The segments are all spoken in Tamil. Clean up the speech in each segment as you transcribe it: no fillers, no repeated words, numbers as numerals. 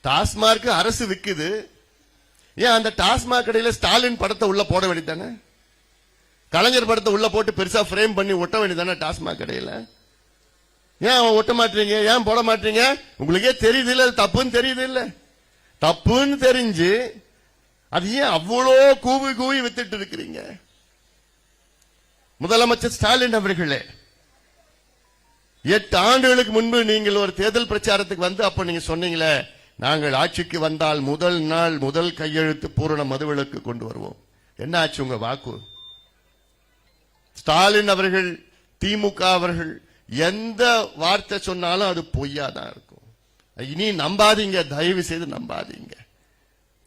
டாஸ்மார்க் அரசு விக்குது. ஏன் அந்த டாஸ்மாக் கடையில ஸ்டாலின் படத்தை உள்ள போட வேண்டியதானே? கலைஞர் படத்தை உள்ள போட்டு பெருசா பிரேம் பண்ணி ஒட்ட வேண்டியதானே டாஸ்மாக் கடையில? ஏன் ஒட்ட மாட்டீங்க? ஏன் போட மாட்டீங்க? உங்களுக்கே தெரியுது இல்ல, தப்புன்னு தெரியுது இல்ல? தப்புன்னு தெரிஞ்சு அது ஏன் அவ்வளோ கூவி கூவி வித்துட்டு இருக்கிறீங்க? முதலமைச்சர் ஸ்டாலின் அவர்களே, 8 ஆண்டுகளுக்கு முன்பு நீங்கள் ஒரு தேர்தல் பிரச்சாரத்துக்கு வந்து அப்ப நீங்க சொன்னீங்களே, நாங்கள் ஆட்சிக்கு வந்தால் முதல் நாள் முதல் கையெழுத்து பூரண மதுவிலக்கு கொண்டு வருவோம். என்ன ஆச்சு உங்க வாக்கு? ஸ்டாலின் அவர்கள், திமுக அவர்கள் எந்த வார்த்தை சொன்னாலும் அது பொய்யாதான் இருக்கும். இனி நம்பாதீங்க, தயவு செய்து நம்பாதீங்க.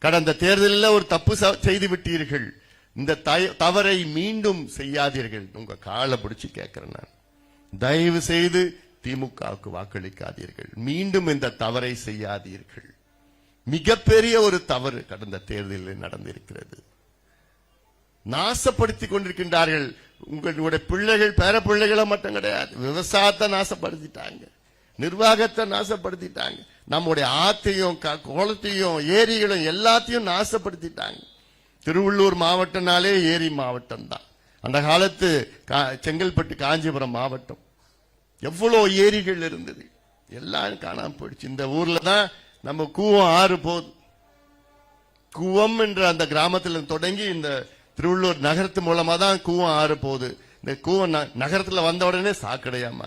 கடந்த தேர்தலில் ஒரு தப்பு செய்து விட்டீர்கள். இந்த தவறை மீண்டும் செய்யாதீர்கள். உங்க காலை பிடிச்சு கேட்கிறேன் நான், தயவு செய்து திமுகவுக்கு வாக்களிக்காதீர்கள். மீண்டும் இந்த தவறை செய்யாதீர்கள். மிகப்பெரிய ஒரு தவறு கடந்த தேர்தலில் நடந்திருக்கிறது. நாசப்படுத்திக் கொண்டிருக்கின்றார்கள். உங்களுடைய பிள்ளைகள் பேர பிள்ளைகளை மட்டும் கிடையாது, விவசாயத்தை நாசப்படுத்திட்டாங்க, நிர்வாகத்தை நாசப்படுத்திட்டாங்க, நம்முடைய ஆத்தையும் குளத்தையும் ஏரிகளும் எல்லாத்தையும் நாசப்படுத்திட்டாங்க. திருவள்ளூர் மாவட்டம்னாலே ஏரி மாவட்டம் தான். அந்த காலத்து செங்கல்பட்டு காஞ்சிபுரம் மாவட்டம் எவ்வளவு ஏரிகள் இருந்தது, எல்லாம் காணாம போயிடுச்சு. இந்த ஊர்ல தான் நம்ம கூவம் ஆறு போகுது. கூவம் என்ற அந்த கிராமத்தில் தொடங்கி இந்த திருவள்ளூர் நகரத்து மூலமா தான் கூவம் ஆறு போகுது. இந்த கூவம் நகரத்துல வந்த உடனே சாக்கடையா